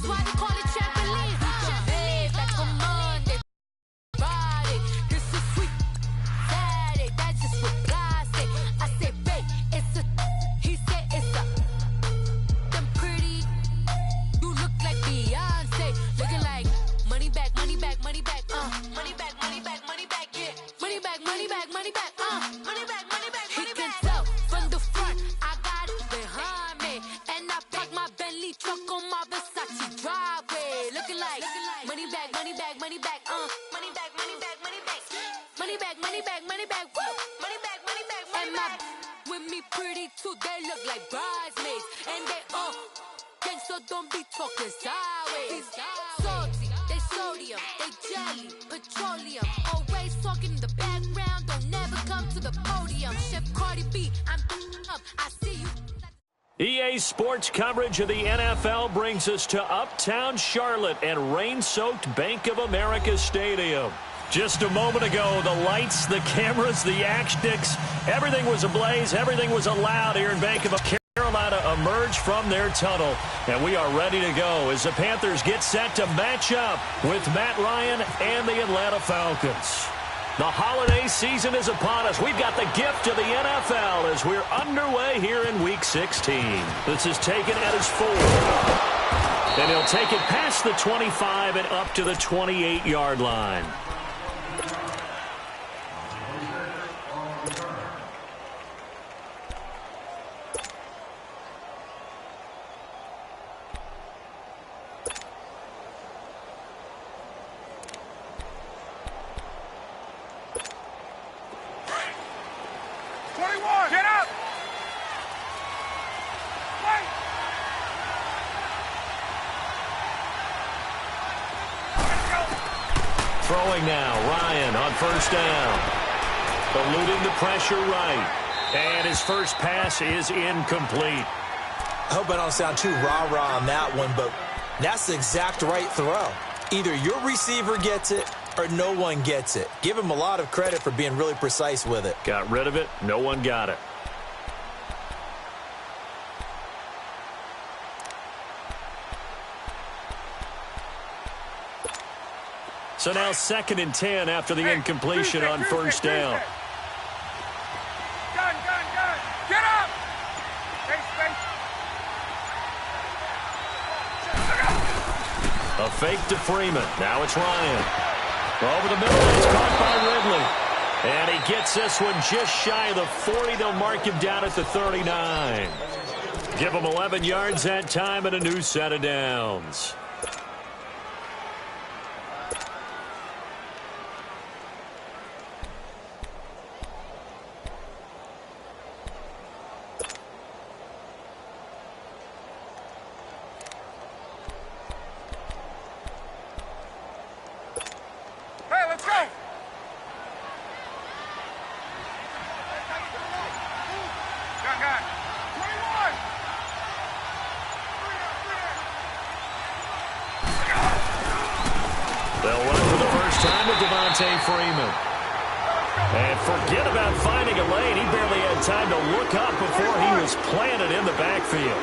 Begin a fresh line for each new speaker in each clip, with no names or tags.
why they call it trampoline. Live like a Monday, Friday. This is sweet Saturday. That's just what God say. I say, babe, it's a. He said it's a. Them pretty. You look like Beyonce, looking like money back, money back, money back, money back, money back, money back, yeah, money back, money back, money back, money back, money back. He can tell from the front, I got it behind me, and I park my Bentley truck on my Versace driveway, looking like money back, money back, money back, money back, money back, money back, money back, money back, money back, woo, money back, money back, money back. With me pretty too, they look like bridesmaids, and they all. So don't be talking sideways. Salty, they sodium, they jelly, petroleum. Always talking in the background, don't never come to the podium. Chef Cardi B, I'm up, I see you.
EA Sports coverage of the NFL brings us to Uptown Charlotte and rain-soaked Bank of America Stadium. Just a moment ago, the lights, the cameras, the actics, everything was ablaze, everything was allowed here in Bank of America. Carolina emerge from their tunnel, and we are ready to go as the Panthers get set to match up with Matt Ryan and the Atlanta Falcons. The holiday season is upon us. We've got the gift of the NFL as we're underway here in Week 16. This is taken at his 4. And he'll take it past the 25 and up to the 28-yard line. Throwing now, Ryan on first down. Eluding the pressure right. And his first pass is incomplete.
I hope I don't sound too rah-rah on that one, but that's the exact right throw. Either your receiver gets it or no one gets it. Give him a lot of credit for being really precise with it.
Got rid of it. No one got it. So now 2nd and 10 after the incompletion on first down.
Gun. Get up!
A fake to Freeman. Now it's Ryan. Over the middle, it's caught by Ridley. And he gets this one just shy of the 40. They'll mark him down at the 39. Give him 11 yards that time and a new set of downs. Freeman. And forget about finding a lane. He barely had time to look up before he was planted in the backfield.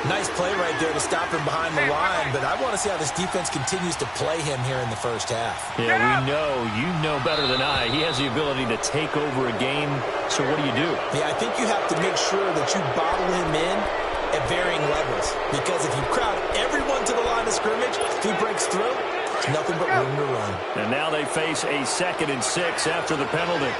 Nice play right there to stop him behind the line, but I want to see how this defense continues to play him here in the first half.
Yeah, you know better than I. He has the ability to take over a game, so what do?
Yeah, I think you have to make sure that you bottle him in at varying levels, because if you crowd everyone to the line of scrimmage, if he breaks through, there's nothing but room to run.
And now they face a 2nd and 6 after the penalty.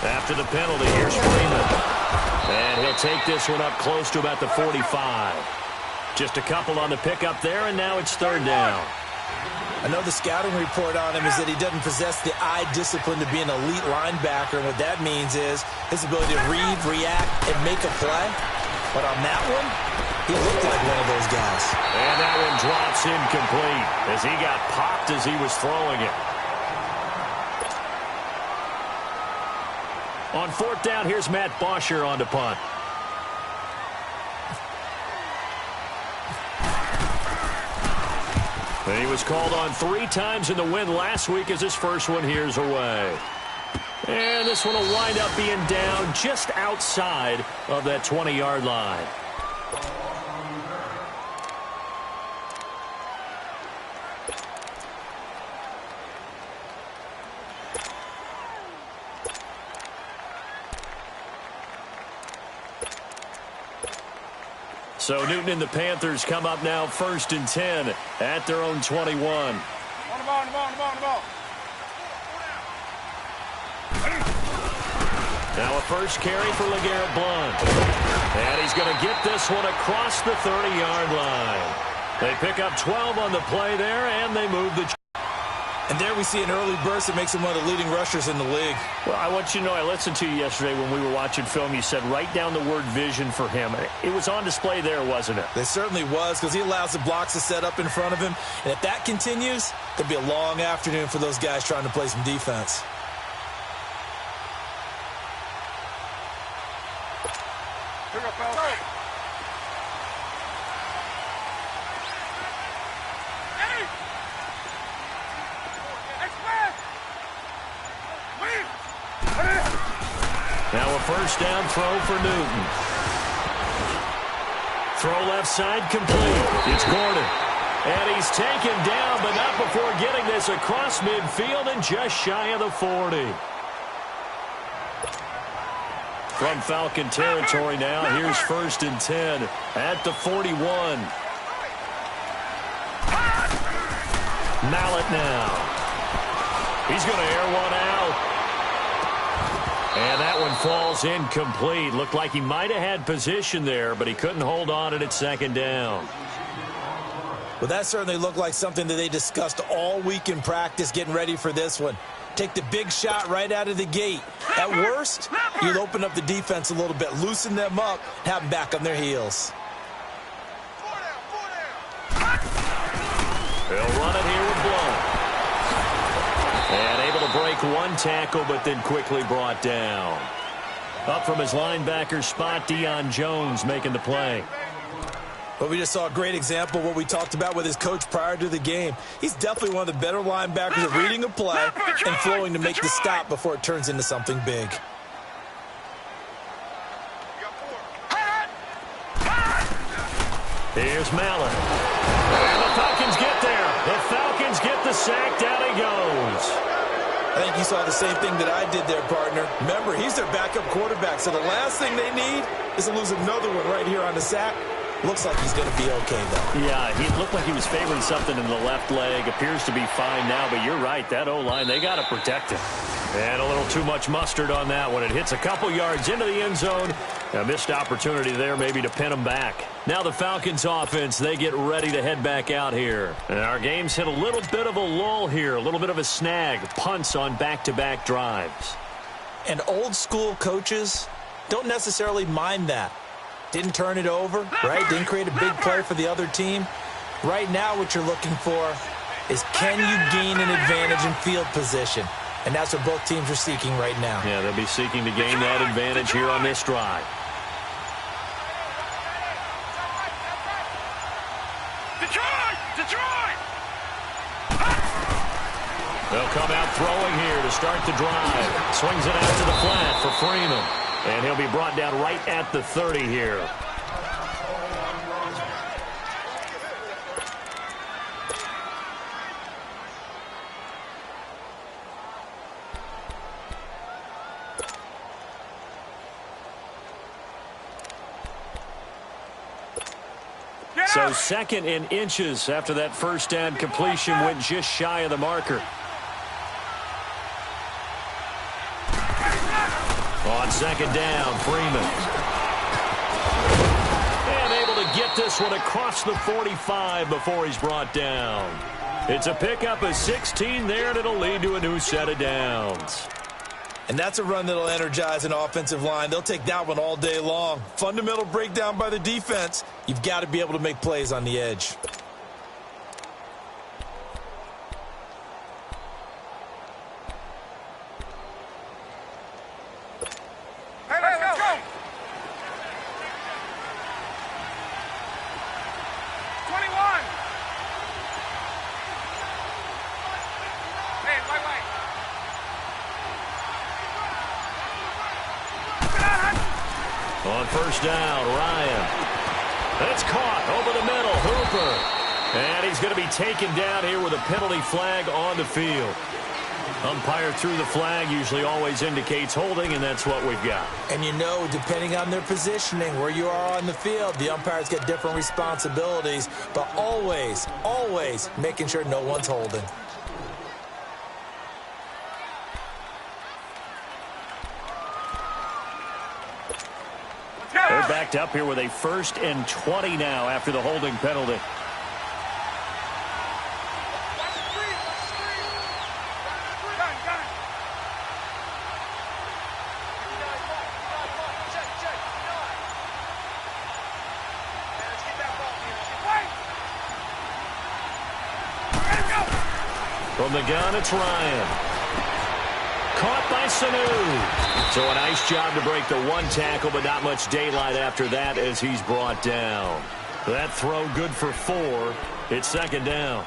After the penalty, here's Freeman. And he'll take this one up close to about the 45. Just a couple on the pickup there, and now it's 3rd down.
I know the scouting report on him is that he doesn't possess the eye discipline to be an elite linebacker, and what that means is his ability to read, react, and make a play. But on that one, he looked like one of those guys.
And that one drops incomplete as he got popped as he was throwing it. On 4th down, here's Matt Bosher on to punt. And he was called on 3 times in the win last week as his first one here's away. And this one will wind up being down just outside of that 20-yard line. So Newton and the Panthers come up now 1st and 10 at their own 21.
On the ball.
Now a first carry for LeGarrette Blount. And he's going to get this one across the 30-yard line. They pick up 12 on the play there, and they move the...
And there we see an early burst that makes him one of the leading rushers in the league.
Well, I want you to know, I listened to you yesterday when we were watching film. You said write down the word vision for him. It was on display there, wasn't it?
It certainly was, because he allows the blocks to set up in front of him. And if that continues, it'll be a long afternoon for those guys trying to play some defense.
Here we go, fellas.
Now a first down throw for Newton. Throw left side complete. It's Gordon. And he's taken down, but not before getting this across midfield and just shy of the 40. From Falcon territory now, here's 1st and 10 at the 41. Mallett now. He's going to air one out. And that one falls incomplete. Looked like he might have had position there, but he couldn't hold on at 2nd down.
Well, that certainly looked like something that they discussed all week in practice getting ready for this one. Take the big shot right out of the gate. At worst, you'll open up the defense a little bit, loosen them up, have them back on their heels.
They'll run it here with Blount. And able to break one tackle, but then quickly brought down. Up from his linebacker spot, Deion Jones making the play.
But we just saw a great example of what we talked about with his coach prior to the game. He's definitely one of the better linebackers at reading a play and flowing to make the stop before it turns into something big.
Here's Mallett. And the Falcons get there. The Falcons get the sack. Down he goes.
I think you saw the same thing that I did there, partner. Remember, he's their backup quarterback, so the last thing they need is to lose another one right here on the sack. Looks like he's going to be okay, though.
Yeah, he looked like he was favoring something in the left leg. Appears to be fine now, but you're right. That O-line, they got to protect him. And a little too much mustard on that one. It hits a couple yards into the end zone. A missed opportunity there maybe to pin him back. Now the Falcons offense, they get ready to head back out here. And our game's hit a little bit of a lull here, a little bit of a snag. Punts on back-to-back drives.
And old school coaches don't necessarily mind that. Didn't turn it over, right? Didn't create a big play for the other team. Right now what you're looking for is can you gain an advantage in field position? And that's what both teams are seeking right now.
Yeah, they'll be seeking to gain that advantage here on this drive.
Detroit!
They'll come out throwing here to start the drive. Swings it out to the flat for Freeman. And he'll be brought down right at the 30 here. So 2nd and inches after that first down completion went just shy of the marker. On 2nd down, Freeman. And able to get this one across the 45 before he's brought down. It's a pickup of 16 there, and it'll lead to a new set of downs.
And that's a run that'll energize an offensive line. They'll take that one all day long. Fundamental breakdown by the defense. You've got to be able to make plays on the edge.
Hey, let's go! 21!
On first down, Ryan. That's caught over the middle. Hooper. And he's going to be taken down here with a penalty flag on the field. Umpire threw the flag, usually always indicates holding, and that's what we've got.
And you know, depending on their positioning, where you are on the field, the umpires get different responsibilities, but always, always making sure no one's holding.
They're backed up here with a 1st and 20 now after the holding penalty. From the gun, it's Ryan. Caught by Sanu. So a nice job to break the one tackle, but not much daylight after that as he's brought down. That throw good for 4. It's 2nd down.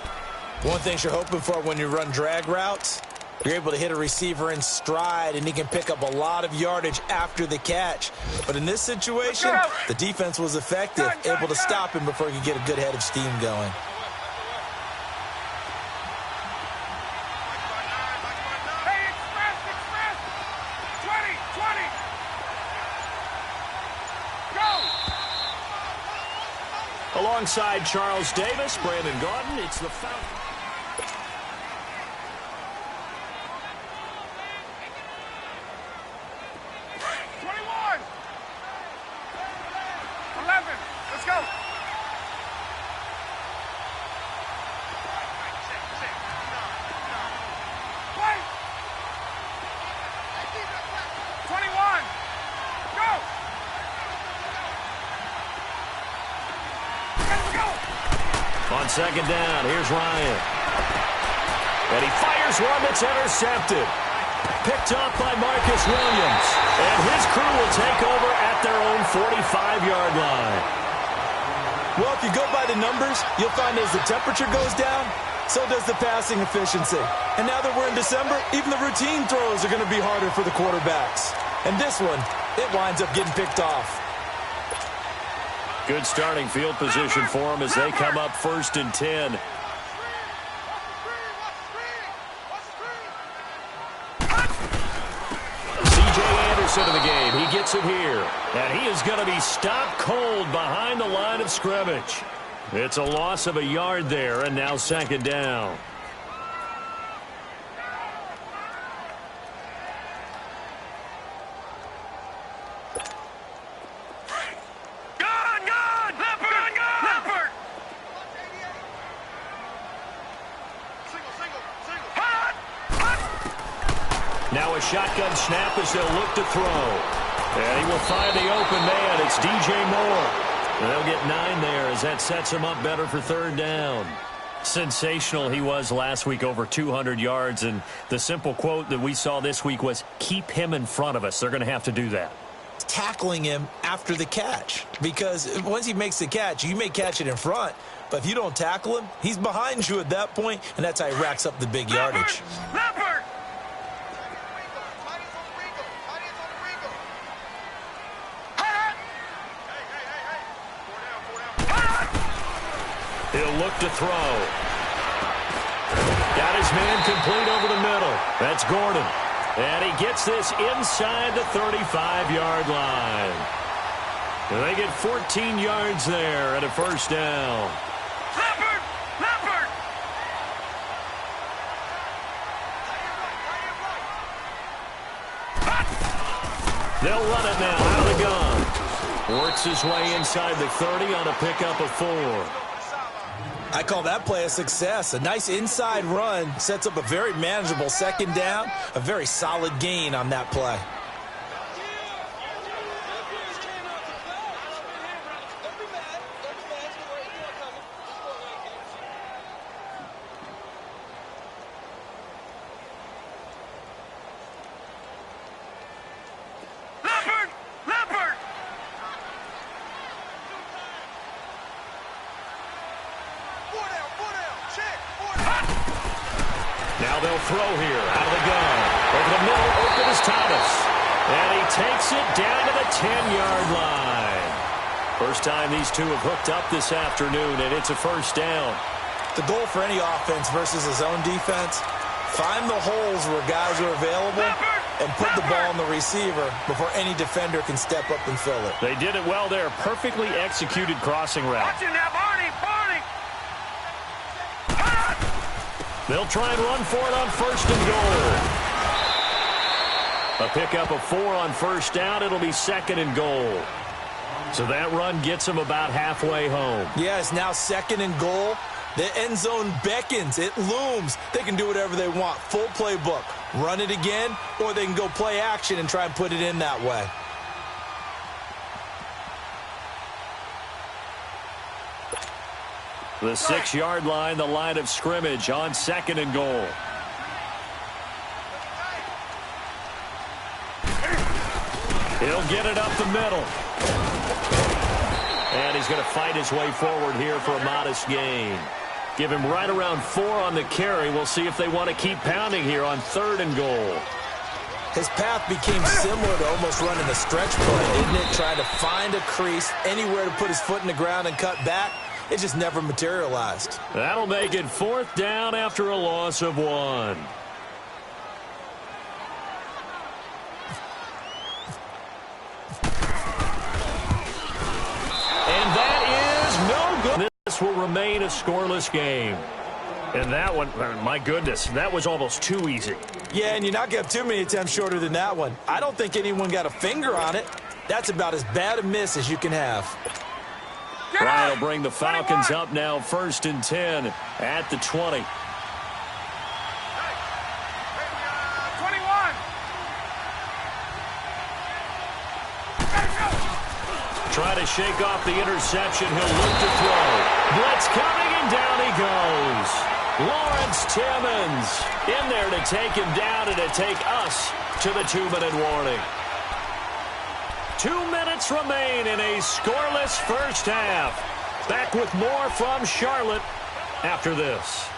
One thing you're hoping for when you run drag routes, you're able to hit a receiver in stride, and he can pick up a lot of yardage after the catch. But in this situation, the defense was effective, able to stop him before he could get a good head of steam going.
Alongside Charles Davis, Brandon Gordon, it's the foul.
21. 11. Let's go. Play. 21. Go.
On 2nd down, here's Ryan. And he fires one that's intercepted. Picked off by Marcus Williams. And his crew will take over at their own 45-yard line.
Well, if you go by the numbers, you'll find as the temperature goes down, so does the passing efficiency. And now that we're in December, even the routine throws are going to be harder for the quarterbacks. And this one, it winds up getting picked off.
Good starting field position for them as they come up 1st and 10. C.J. Anderson in the game. He gets it here. And he is going to be stopped cold behind the line of scrimmage. It's a loss of a yard there, and now 2nd down. Now a shotgun snap as they'll look to throw. And he will find the open man. It's DJ Moore. And they'll get 9 there as that sets him up better for 3rd down. Sensational he was last week, over 200 yards. And the simple quote that we saw this week was, keep him in front of us. They're going to have to do that.
Tackling him after the catch, because once he makes the catch, you may catch it in front, but if you don't tackle him, he's behind you at that point, and that's how he racks up the big yardage.
He'll look to throw. Got his man complete over the middle. That's Gordon. And he gets this inside the 35-yard line. And they get 14 yards there at a 1st down. Leopard! They'll run it now out of the gun. Works his way inside the 30 on a pickup of 4.
I call that play a success. A nice inside run sets up a very manageable 2nd down, a very solid gain on that play.
Now they'll throw here out of the gun. Over the middle, open is Thomas. And he takes it down to the 10-yard line. First time these two have hooked up this afternoon, and it's a first down.
The goal for any offense versus a zone defense, find the holes where guys are available and put the ball on the receiver before any defender can step up and fill it.
They did it well there. Perfectly executed crossing route.
Watch it now, Barney!
They'll try and run for it on first and goal. A pickup of 4 on first down. It'll be second and goal. So that run gets them about halfway home.
Yeah, it's now second and goal. The end zone beckons. It looms. They can do whatever they want. Full playbook. Run it again, or they can go play action and try and put it in that way.
The 6-yard line, the line of scrimmage on second and goal. He'll get it up the middle. And he's going to fight his way forward here for a modest gain. Give him right around 4 on the carry. We'll see if they want to keep pounding here on third and goal.
His path became similar to almost running a stretch play, didn't it? Trying to find a crease, anywhere to put his foot in the ground and cut back. It just never materialized.
That'll make it 4th down after a loss of 1. And that is no good. This will remain a scoreless game. And that one, my goodness, that was almost too easy.
Yeah, and you're not going to have too many attempts shorter than that one. I don't think anyone got a finger on it. That's about as bad a miss as you can have.
Ryan will bring the Falcons up now, 1st and 10 at the 20.
21.
Try to shake off the interception. He'll look to throw. Blitz coming, and down he goes. Lawrence Timmons in there to take him down and to take us to the 2-minute warning. 2 minutes remain in a scoreless first half. Back with more from Charlotte after this.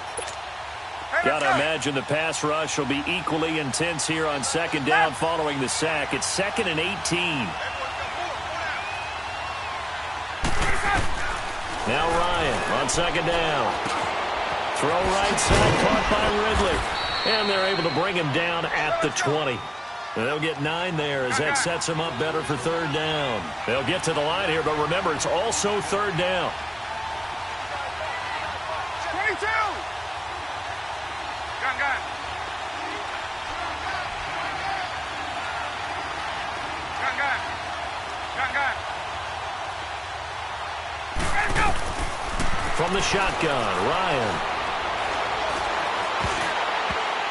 Got to imagine the pass rush will be equally intense here on second down following the sack. It's 2nd and 18. Now Ryan on second down. Throw right side, caught by Ridley. And they're able to bring him down at the 20. They'll get 9 there as that sets them up better for third down. They'll get to the line here, but remember, it's also third down.
22. Gun. Ready, go.
From the shotgun, Ryan.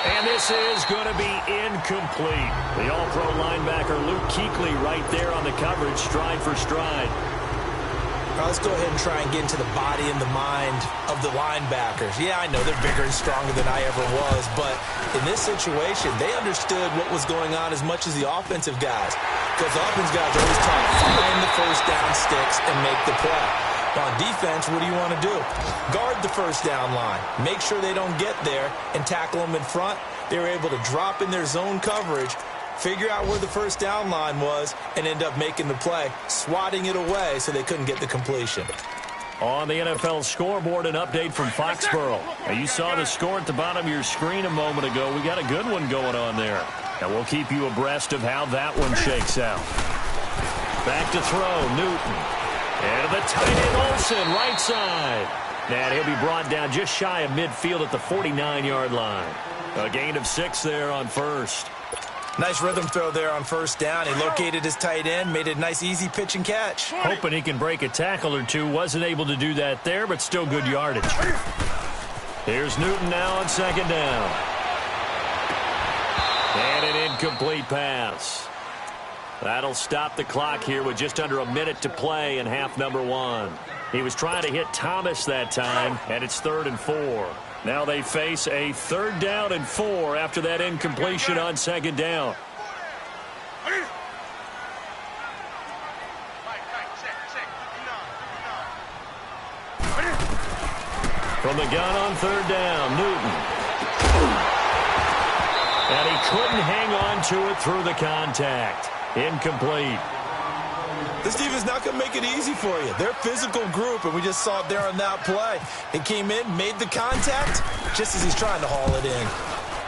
And this is going to be incomplete. The all-pro linebacker Luke Kuechly right there on the coverage, stride for stride.
Now let's go ahead and try and get into the body and the mind of the linebackers. Yeah, I know they're bigger and stronger than I ever was, but in this situation, they understood what was going on as much as the offensive guys. Because the offensive guys are always taught, find the first down sticks and make the play. On defense, what do you want to do? Guard the first down line. Make sure they don't get there and tackle them in front. They were able to drop in their zone coverage, figure out where the first down line was, and end up making the play, swatting it away so they couldn't get the completion.
On the NFL scoreboard, an update from Foxborough. Now, you saw the score at the bottom of your screen a moment ago. We got a good one going on there. And we'll keep you abreast of how that one shakes out. Back to throw, Newton. And the tight end Olsen, right side. And he'll be brought down just shy of midfield at the 49-yard line. A gain of 6 there on first.
Nice rhythm throw there on first down. He located his tight end, made it a nice easy pitch and catch.
Hoping he can break a tackle or two. Wasn't able to do that there, but still good yardage. Here's Newton now on second down. And an incomplete pass. That'll stop the clock here with just under a minute to play in half number 1. He was trying to hit Thomas that time, and it's 3rd and 4. Now they face a 3rd down and 4 after that incompletion on second down. From the gun on 3rd down, Newton. And he couldn't hang on to it through the contact. Incomplete.
This defense is not going to make it easy for you. They're a physical group, and we just saw it there on that play. He came in, made the contact, just as he's trying to haul it in.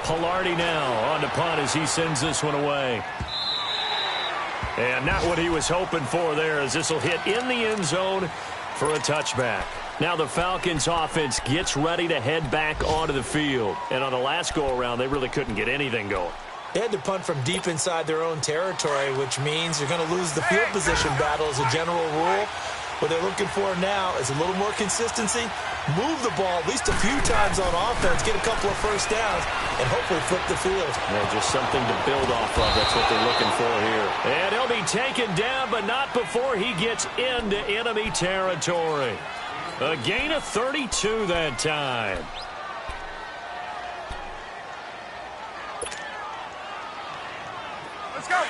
Pilardi now on to punt as he sends this one away. And not what he was hoping for there, as this will hit in the end zone for a touchback. Now the Falcons offense gets ready to head back onto the field. And on the last go-around, they really couldn't get anything going.
They had to punt from deep inside their own territory, which means you're going to lose the field position battle as a general rule. What they're looking for now is a little more consistency, move the ball at least a few times on offense, get a couple of first downs, and hopefully flip the field.
Yeah, just something to build off of. That's what they're looking for here. And he'll be taken down, but not before he gets into enemy territory. A gain of 32 that time.
Let's go.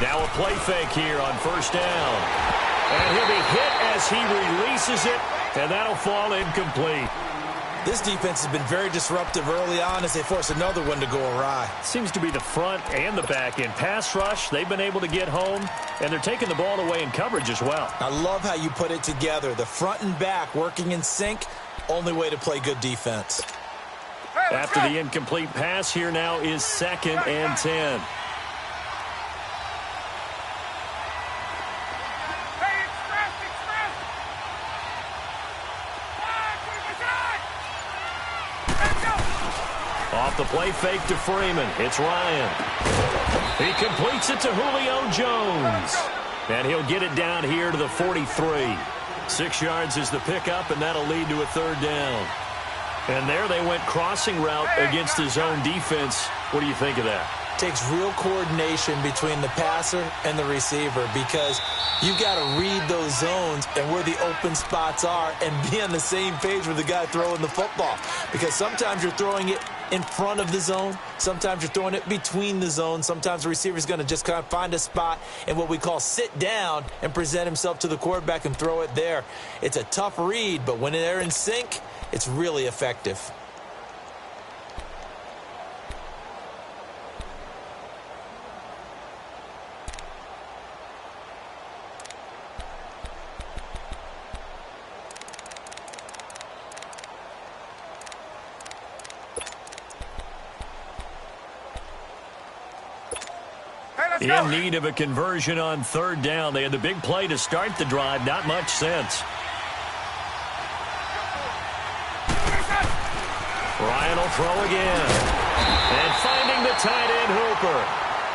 Now a play fake here on first down. And he'll be hit as he releases it, and that'll fall incomplete.
This defense has been very disruptive early on as they force another one to go awry.
Seems to be the front and the back end. Pass rush, they've been able to get home, and they're taking the ball away in coverage as well.
I love how you put it together. The front and back working in sync, only way to play good defense.
After the incomplete pass, here now is 2nd and 10. Off the play fake to Freeman. It's Ryan. He completes it to Julio Jones. And he'll get it down here to the 43. 6 yards is the pickup, and that'll lead to a 3rd down. And there they went crossing route against the zone defense. What do you think of that?
Takes real coordination between the passer and the receiver because you got to read those zones and where the open spots are and be on the same page with the guy throwing the football. Because sometimes you're throwing it in front of the zone. Sometimes you're throwing it between the zones. Sometimes the receiver's going to just kind of find a spot and what we call sit down and present himself to the quarterback and throw it there. It's a tough read, but when they're in sync, it's really effective.
In need of a conversion on 3rd down. They had the big play to start the drive. Not much sense. Ryan will throw again. And finding the tight end Hooper.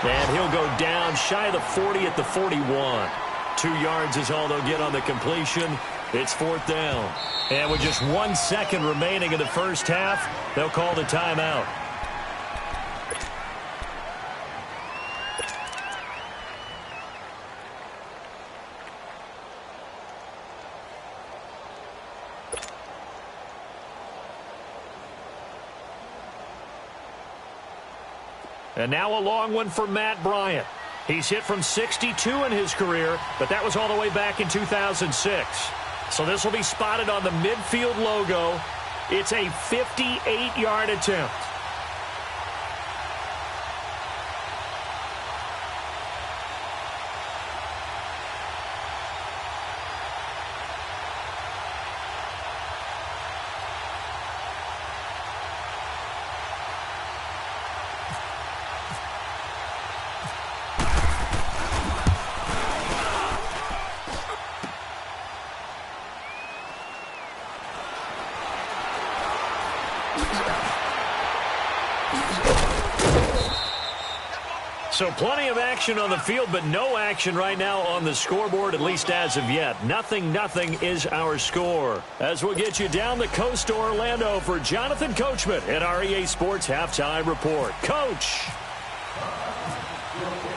And he'll go down shy of the 40 at the 41. 2 yards is all they'll get on the completion. It's 4th down. And with just 1 second remaining in the first half, they'll call the timeout. And now a long one for Matt Bryant. He's hit from 62 in his career, but that was all the way back in 2006. So this will be spotted on the midfield logo. It's a 58-yard attempt. So plenty of action on the field, but no action right now on the scoreboard, at least as of yet. 0-0 is our score. As we'll get you down the coast to Orlando for Jonathan Coachman at our EA Sports Halftime Report. Coach!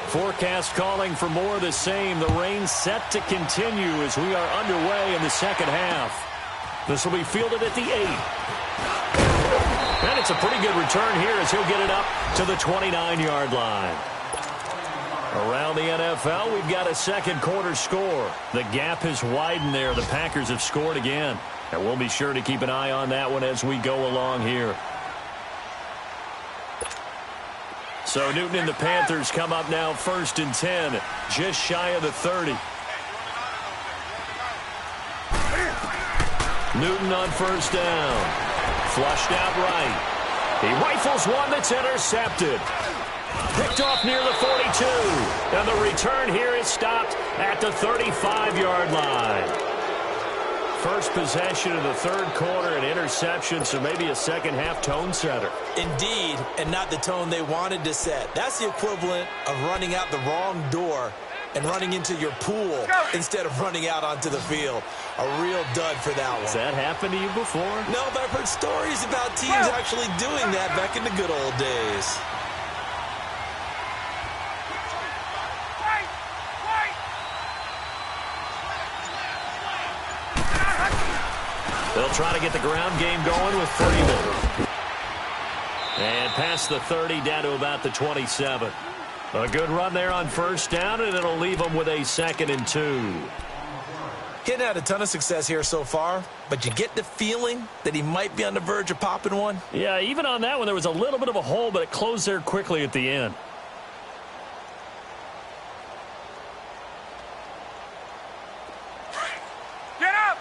Forecast calling for more of the same. The rain set to continue as we are underway in the second half. This will be fielded at the 8. And it's a pretty good return here as he'll get it up to the 29-yard line. Around the NFL, we've got a second quarter score. The gap has widened there. The Packers have scored again. And we'll be sure to keep an eye on that one as we go along here. So Newton and the Panthers come up now 1st and 10, just shy of the 30. Newton on first down. Flushed out right. He rifles one that's intercepted. Picked off near the 42. And the return here is stopped at the 35-yard line. First possession of the third quarter, an interception, so maybe a second-half tone setter.
Indeed, and not the tone they wanted to set. That's the equivalent of running out the wrong door and running into your pool instead of running out onto the field. A real dud for that one.
Has that happened to you before?
No, but I've heard stories about teams actually doing that back in the good old days.
They'll try to get the ground game going with Freeman. And past the 30 down to about the 27. A good run there on first down, and it'll leave them with a 2nd and 2.
He hadn't had a ton of success here so far, but you get the feeling that he might be on the verge of popping one.
Yeah, even on that one, there was a little bit of a hole, but it closed there quickly at the end.
Get up!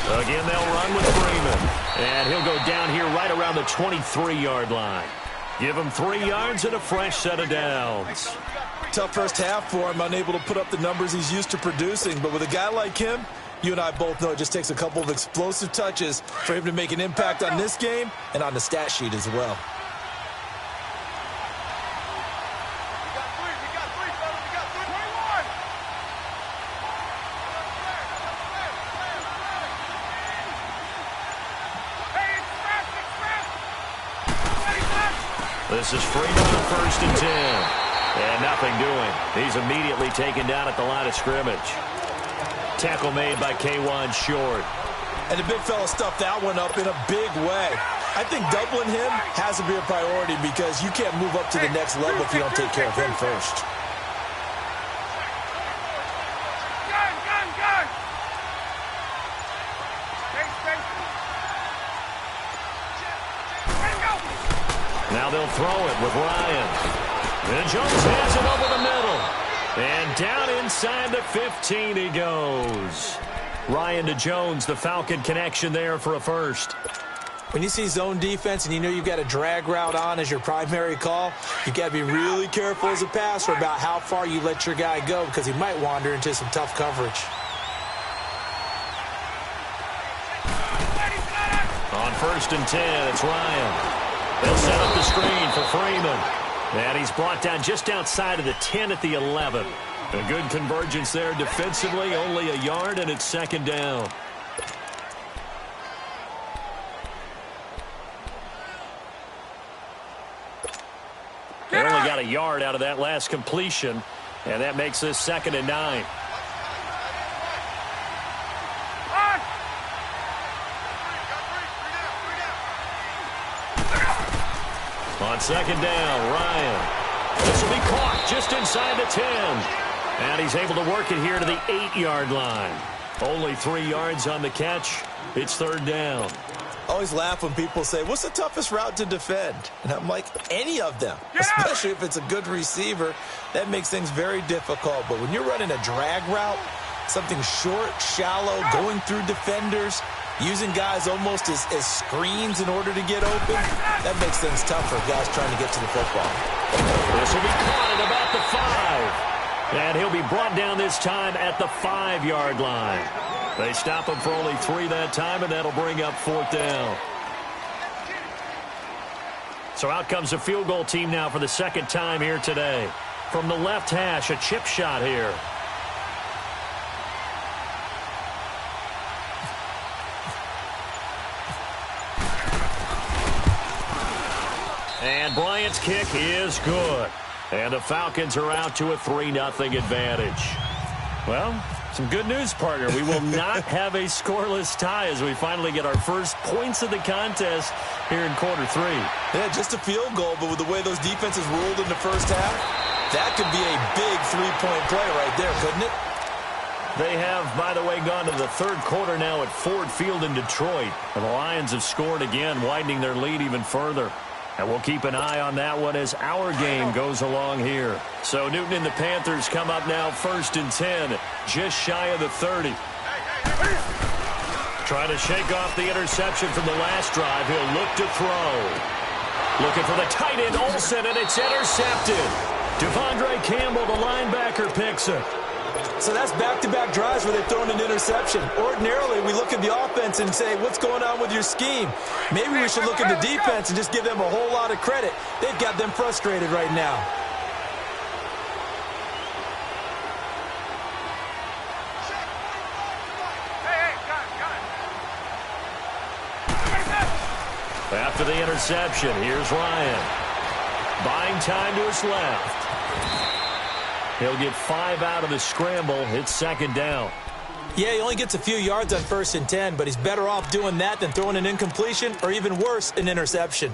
Again, they'll run with Freeman. And he'll go down here right around the 23-yard line. Give him 3 yards and a fresh set of downs.
Tough first half for him, unable to put up the numbers he's used to producing. But with a guy like him, you and I both know it just takes a couple of explosive touches for him to make an impact on this game and on the stat sheet as well.
This is Freeman on 1st and 10. And nothing doing. He's immediately taken down at the line of scrimmage. Tackle made by K1 Short.
And the big fella stuffed that one up in a big way. I think doubling him has to be a priority because you can't move up to the next level if you don't take care of him first.
Now they'll throw it with Ryan. And Jones has it over the middle. And down inside the 15 he goes. Ryan to Jones, the Falcon connection there for a first.
When you see zone defense and you know you've got a drag route on as your primary call, you've got to be really careful as a passer about how far you let your guy go because he might wander into some tough coverage.
On 1st and 10, it's Ryan. They'll set up the screen for Freeman. And he's brought down just outside of the 10 at the 11. A good convergence there defensively, only a yard, and it's 2nd down. They only got a yard out of that last completion, and that makes this 2nd and 9. On 2nd down, Ryan. This will be caught just inside the 10. And he's able to work it here to the 8-yard line. Only 3 yards on the catch. It's 3rd down.
I always laugh when people say, what's the toughest route to defend? And I'm like, any of them, especially if it's a good receiver. That makes things very difficult. But when you're running a drag route, Something short, shallow, going through defenders, using guys almost as screens in order to get open. That makes things tough for guys trying to get to the football.
This will be caught at about the 5. And he'll be brought down this time at the 5-yard line. They stop him for only 3 that time, and that'll bring up 4th down. So out comes a field goal team now for the second time here today. From the left hash, a chip shot here. And Bryant's kick is good. And the Falcons are out to a 3-0 advantage. Well, some good news, partner. We will not have a scoreless tie as we finally get our first points of the contest here in quarter 3.
Yeah, just a field goal, but with the way those defenses ruled in the first half, that could be a big 3-point play right there, couldn't it?
They have, by the way, gone to the third quarter now at Ford Field in Detroit. And the Lions have scored again, widening their lead even further. And we'll keep an eye on that one as our game goes along here. So Newton and the Panthers come up now 1st and 10, just shy of the 30. Trying to shake off the interception from the last drive. He'll look to throw. Looking for the tight end, Olsen, and it's intercepted. Devondre Campbell, the linebacker, picks it.
So that's back-to-back drives where they've thrown an interception. Ordinarily, we look at the offense and say, what's going on with your scheme? Maybe we should look at the defense and just give them a whole lot of credit. They've got them frustrated right now.
After the interception, here's Ryan. Buying time to his left. He'll get 5 out of the scramble. It's 2nd down.
Yeah, he only gets a few yards on 1st and 10, but he's better off doing that than throwing an incompletion or even worse, an interception.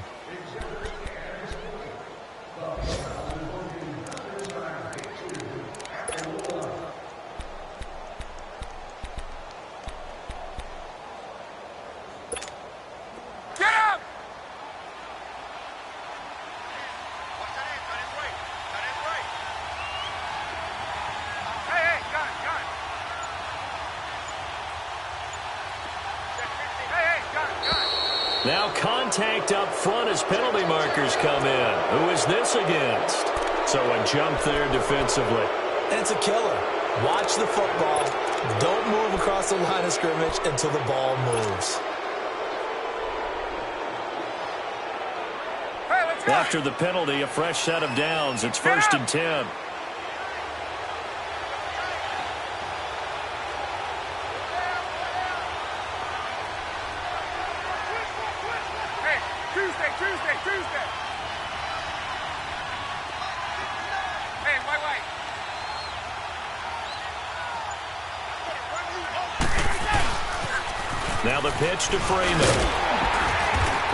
Now contact up front as penalty markers come in. Who is this against? So a jump there defensively.
And it's a killer. Watch the football. Don't move across the line of scrimmage until the ball moves.
After the penalty, a fresh set of downs. It's 1st and 10.
Tuesday. Hey, wait.
Now the pitch to Freeman.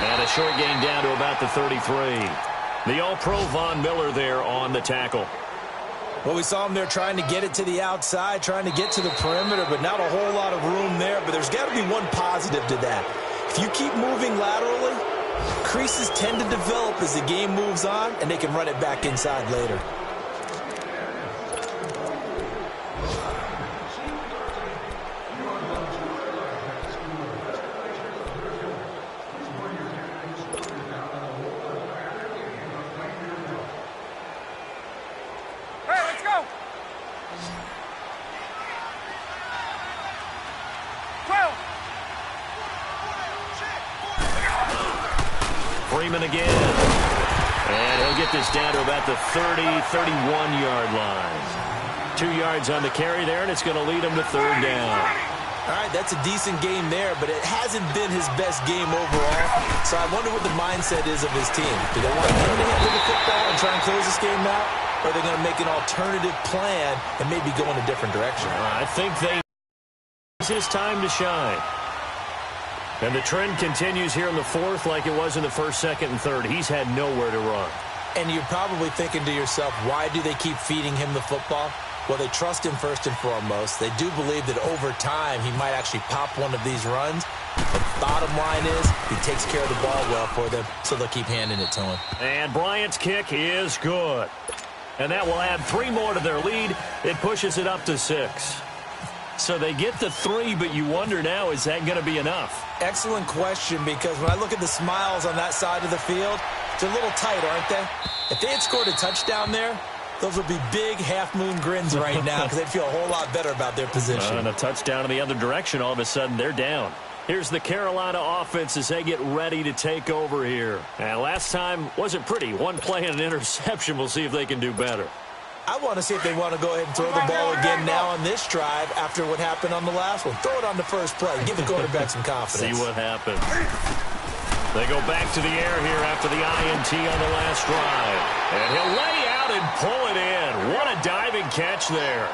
And a short gain down to about the 33. The All-Pro Von Miller there on the tackle.
Well, we saw him there trying to get it to the outside, trying to get to the perimeter, but not a whole lot of room there. But there's got to be one positive to that. If you keep moving laterally, creases tend to develop as the game moves on, and they can run it back inside later.
Freeman again. And he'll get this down to about the 30, 31-yard line. 2 yards on the carry there, and it's going to lead him to 3rd down.
All right, that's a decent game there, but it hasn't been his best game overall. So I wonder what the mindset is of his team. Do they want to handle the football and try and close this game out? Or are they going to make an alternative plan and maybe go in a different direction?
I think it's his time to shine. And the trend continues here in the 4th like it was in the 1st, 2nd, and 3rd. He's had nowhere to run.
And you're probably thinking to yourself, why do they keep feeding him the football? Well, they trust him first and foremost. They do believe that over time he might actually pop one of these runs. But bottom line is he takes care of the ball well for them, so they'll keep handing it to him.
And Bryant's kick is good. And that will add 3 more to their lead. It pushes it up to 6. So they get the 3, but you wonder now, is that going to be enough?
Excellent question, because when I look at the smiles on that side of the field, they're a little tight, aren't they? If they had scored a touchdown there, those would be big half-moon grins right now because they'd feel a whole lot better about their position.
And a touchdown in the other direction, all of a sudden they're down. Here's the Carolina offense as they get ready to take over here. And last time wasn't pretty. One play and an interception. We'll see if they can do better.
I want to see if they want to go ahead and throw the ball again now on this drive after what happened on the last one. Throw it on the first play. Give the quarterback some confidence.
See what happens. They go back to the air here after the INT on the last drive. And he'll lay out and pull it in. What a diving catch there.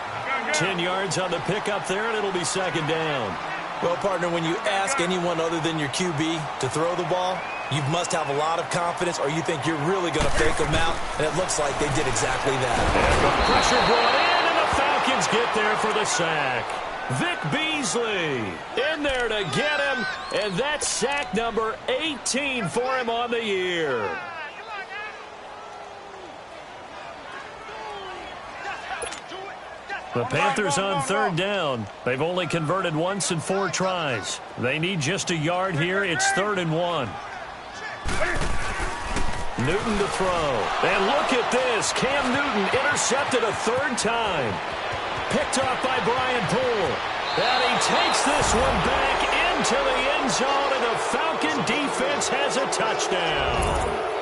10 yards on the pickup there, and it'll be second down.
Well, partner, when you ask anyone other than your QB to throw the ball, you must have a lot of confidence, or you think you're really going to fake them out, and it looks like they did exactly that.
And the pressure brought in, and the Falcons get there for the sack. Vic Beasley in there to get him, and that's sack number 18 for him on the year. The Panthers on third down. They've only converted once in 4 tries. They need just a yard here. It's 3rd and 1. Newton to throw. And look at this. Cam Newton intercepted a 3rd time. Picked off by Brian Poole. And he takes this one back into the end zone, and the Falcon defense has a touchdown.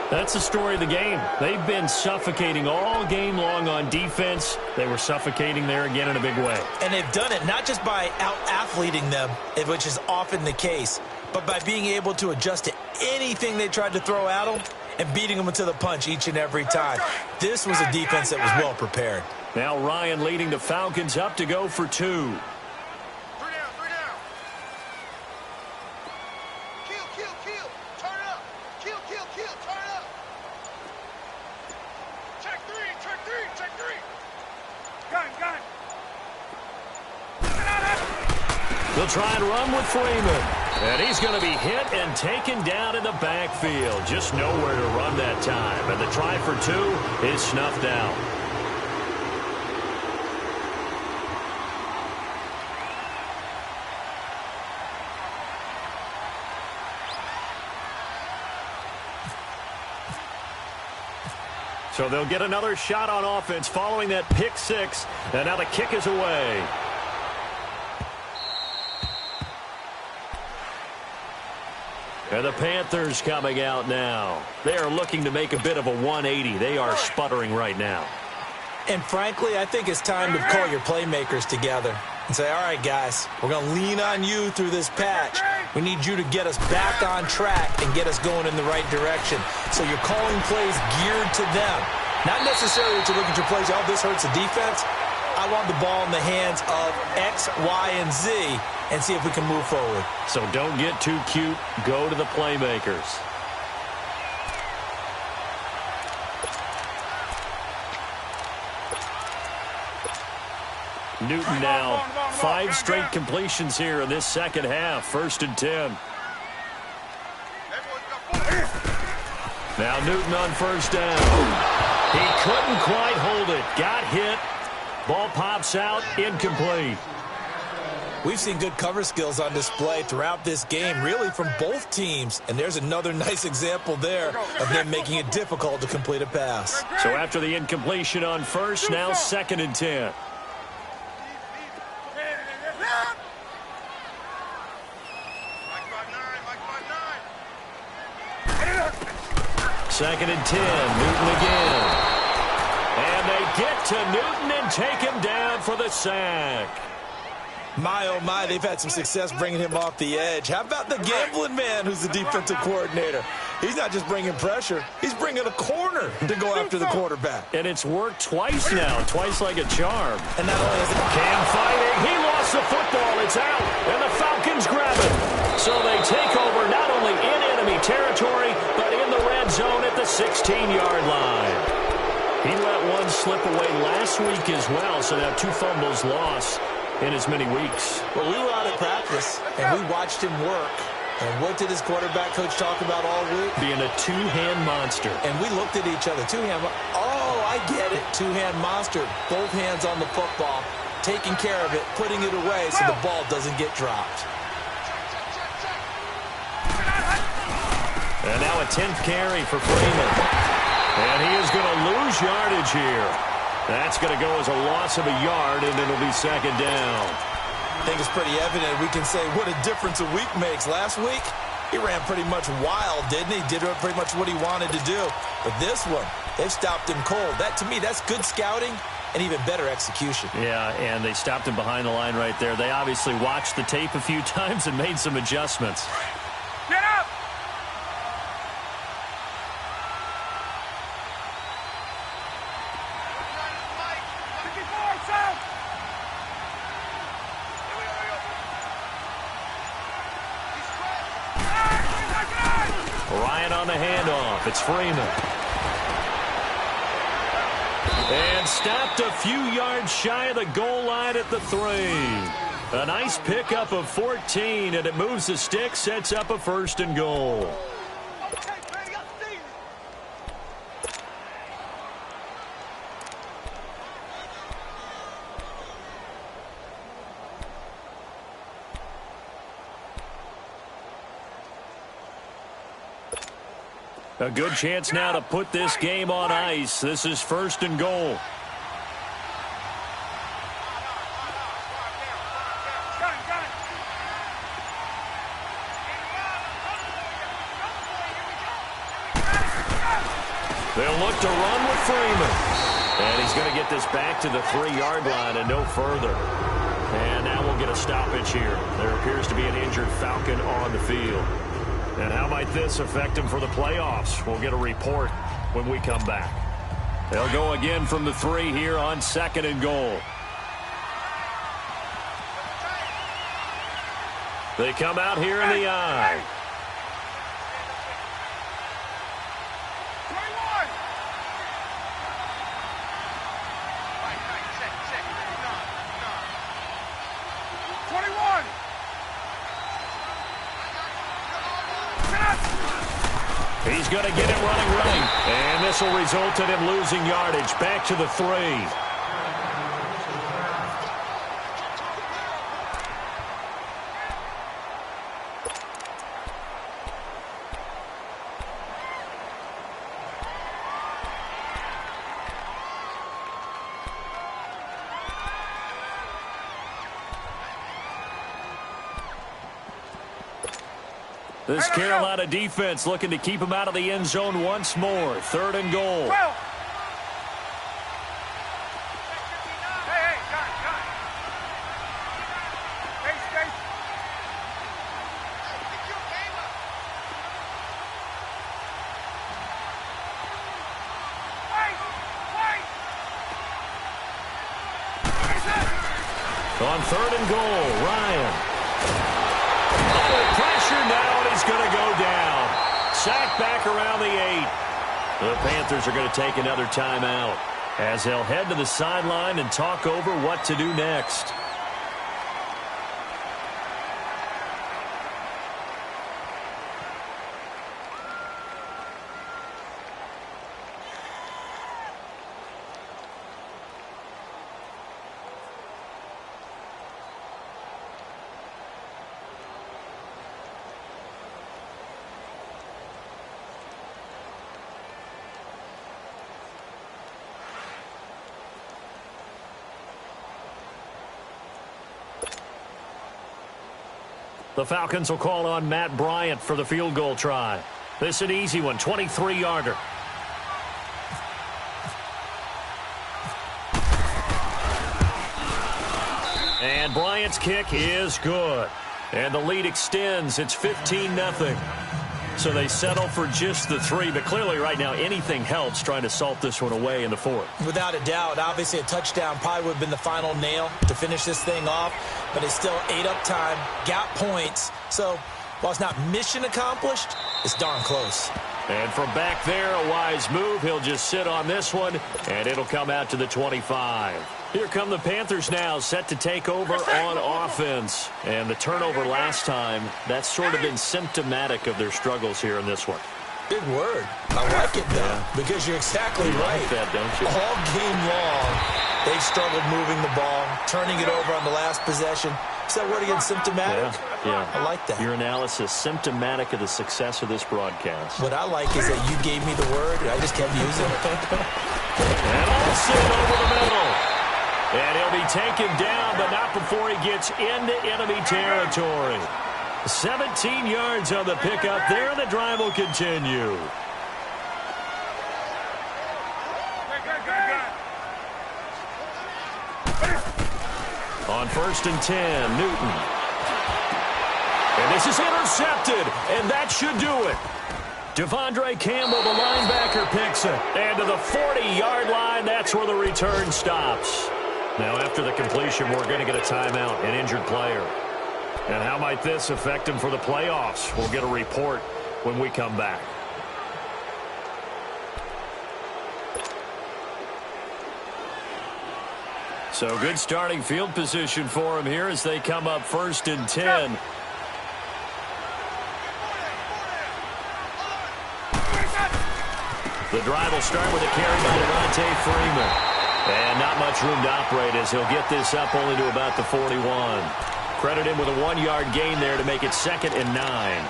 That's the story of the game. They've been suffocating all game long on defense. They were suffocating there again in a big way.
And they've done it not just by out-athleting them, which is often the case, but by being able to adjust to anything they tried to throw at them and beating them to the punch each and every time. This was a defense that was well prepared.
Now Ryan leading the Falcons up to go for 2. They'll try and run with Freeman. And he's going to be hit and taken down in the backfield. Just nowhere to run that time. And the try for 2 is snuffed out. So they'll get another shot on offense following that pick 6. And now the kick is away. And the Panthers coming out now. They are looking to make a bit of a 180. They are sputtering right now.
And frankly, I think it's time to call your playmakers together and say, all right, guys, we're going to lean on you through this patch. We need you to get us back on track and get us going in the right direction. So you're calling plays geared to them. Not necessarily that you're looking to plays, oh, this hurts the defense. I want the ball in the hands of X, Y, and Z and see if we can move forward.
So don't get too cute. Go to the playmakers. Newton now. 5 straight completions here in this second half. 1st and 10. Now Newton on 1st down. He couldn't quite hold it. Got hit. Ball pops out. Incomplete.
We've seen good cover skills on display throughout this game, really from both teams. And there's another nice example there of them making it difficult to complete a pass.
So after the incompletion on 1st, now 2nd and 10. Second and 10, Newton again. And they get to Newton and take him down for the sack.
My, oh my, they've had some success bringing him off the edge. How about the gambling man who's the defensive coordinator? He's not just bringing pressure, he's bringing a corner to go after the quarterback.
And it's worked twice now, twice like a charm.
And not only is it
Cam fighting, he lost the football, it's out, and the Falcons grab it. So they take over not only in enemy territory, but in the red zone at the 16-yard line. He let one slip away last week as well, so now 2 fumbles lost in as many weeks.
Well, we were out at practice, and we watched him work. And what did his quarterback coach talk about all week?
Being a 2-hand monster.
And we looked at each other. 2-hand. Oh, I get it. 2-hand monster. Both hands on the football. taking care of it, putting it away so the ball doesn't get dropped.
And now a 10th carry for Freeman. And he is going to lose yardage here. That's going to go as a loss of a yard, and it'll be second down.
I think it's pretty evident. We can say what a difference a week makes. Last week, he ran pretty much wild, didn't he? Did pretty much what he wanted to do. But this one, they've stopped him cold. That, to me, that's good scouting and even better execution.
Yeah, and they stopped him behind the line right there. They obviously watched the tape a few times and made some adjustments.
Get up!
Ryan on the handoff. It's Freeman. And stopped a few yards shy of the goal line at the 3. A nice pickup of 14, and it moves the stick, sets up a 1st and goal. A good chance now to put this game on ice. This is 1st and goal. They'll look to run with Freeman. And he's going to get this back to the 3-yard line and no further. And now we'll get a stoppage here. There appears to be an injured Falcon on the field. And how might this affect him for the playoffs? We'll get a report when we come back. They'll go again from the 3 here on 2nd and goal. They come out here in the I. He's going to get it running. And this will result in him losing yardage. Back to the 3. This Carolina defense looking to keep him out of the end zone once more. 3rd and goal. On 3rd and goal, Ryan. Pressure now, and he's going to go down. Sacked back around the 8. The Panthers are going to take another timeout as they'll head to the sideline and talk over what to do next. The Falcons will call on Matt Bryant for the field goal try. This is an easy one, 23-yarder. And Bryant's kick is good. And the lead extends. It's 15-0. So they settle for just the 3. But clearly right now anything helps trying to salt this one away in the 4th.
Without a doubt. Obviously a touchdown probably would have been the final nail to finish this thing off. But it's still 8-up time. Got points. So while it's not mission accomplished, it's darn close.
And from back there, a wise move. He'll just sit on this one, and it'll come out to the 25. Here come the Panthers now, set to take over on offense. And the turnover last time, that's sort of been symptomatic of their struggles here in this one.
Big word. I like it, though, because you're exactly right.
Like that, don't you?
All game long, They've struggled moving the ball, turning it over on the last possession. Is that word again, symptomatic?
Yeah.
I like that.
Your analysis, symptomatic of the success of this broadcast.
What I like is that you gave me the word, and I just kept using it.
And Olsen over the middle. And he'll be taken down, but not before he gets into enemy territory. 17 yards on the pickup there, and the drive will continue. On 1st and 10, Newton. And this is intercepted, and that should do it. Devondre Campbell, the linebacker, picks it. And to the 40-yard line, that's where the return stops. Now, after the completion, we're going to get a timeout, an injured player. And how might this affect him for the playoffs? We'll get a report when we come back. So good starting field position for him here as they come up 1st and 10. The drive will start with a carry by Devontae Freeman. And not much room to operate as he'll get this up only to about the 41. Credit him with a 1-yard gain there to make it 2nd and 9.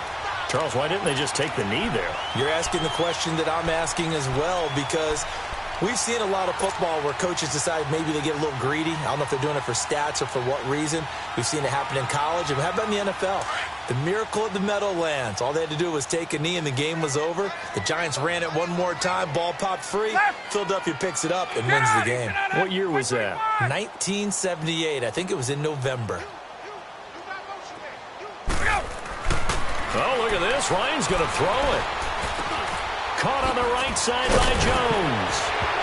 Charles, why didn't they just take the knee there?
You're asking the question that I'm asking as well, because we've seen a lot of football where coaches decide maybe they get a little greedy. I don't know if they're doing it for stats or for what reason. We've seen it happen in college. And how about in the NFL? The miracle of the Meadowlands. All they had to do was take a knee and the game was over. The Giants ran it one more time. Ball popped free. Philadelphia picks it up and wins the game.
What year was that?
1978. I think it was in November.
Oh, look at this. Ryan's going to throw it. Caught on the right side by Jones.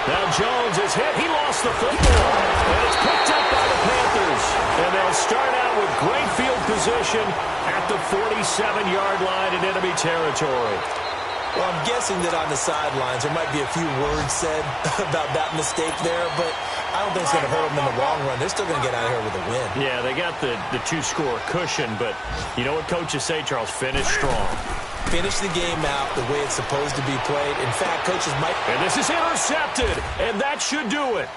Now Jones is hit. He lost the football. And it's picked up by the Panthers. And they'll start out with great field position at the 47-yard line in enemy territory.
Well, I'm guessing that on the sidelines there might be a few words said about that mistake there, but I don't think it's going to hurt them in the long run. They're still going to get out of here with a win.
Yeah, they got the two-score cushion, but you know what coaches say, Charles? Finish strong.
Finish the game out the way it's supposed to be played. In fact, coaches might...
And this is intercepted, and that should do it.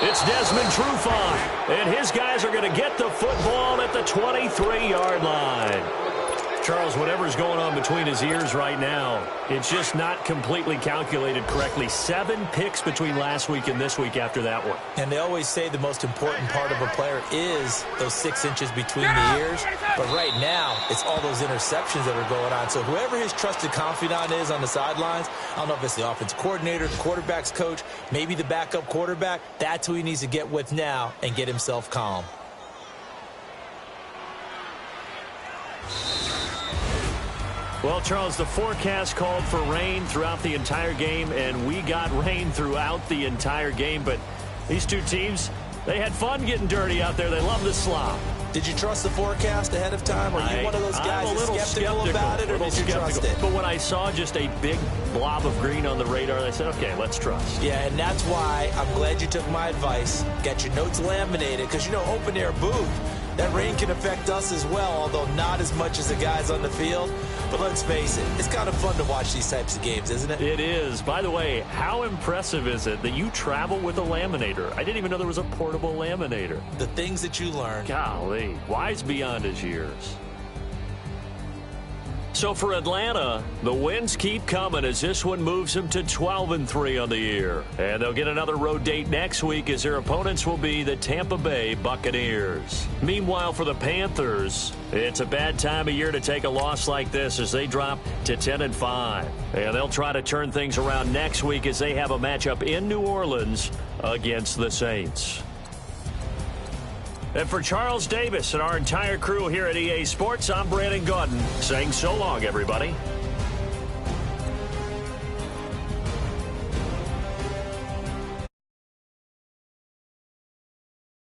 It's Desmond Trufant, and his guys are going to get the football at the 23-yard line. Charles, whatever's going on between his ears right now, it's just not completely calculated correctly. 7 picks between last week and this week after that one.
And they always say the most important part of a player is those 6 inches between the ears. But right now, it's all those interceptions that are going on. So whoever his trusted confidant is on the sidelines, I don't know if it's the offensive coordinator, the quarterback's coach, maybe the backup quarterback, that's who he needs to get with now and get himself calm.
Well, Charles, the forecast called for rain throughout the entire game, and we got rain throughout the entire game. But these two teams, they had fun getting dirty out there. They love the slop.
Did you trust the forecast ahead of time? Or are you one of those guys that's skeptical about it, or did you trust it?
But when I saw just a big blob of green on the radar, I said, okay, let's trust.
Yeah, and that's why I'm glad you took my advice. Got your notes laminated, because, you know, open-air booth, that rain can affect us as well, although not as much as the guys on the field. But let's face it, it's kind of fun to watch these types of games, isn't it?
It is. By the way, how impressive is it that you travel with a laminator? I didn't even know there was a portable laminator.
The things that you learn.
Golly, wise beyond his years. So for Atlanta, the wins keep coming as this one moves them to 12-3 on the year. And they'll get another road date next week as their opponents will be the Tampa Bay Buccaneers. Meanwhile, for the Panthers, it's a bad time of year to take a loss like this as they drop to 10-5. And they'll try to turn things around next week as they have a matchup in New Orleans against the Saints. And for Charles Davis and our entire crew here at EA Sports, I'm Brandon Gaudin saying so long, everybody.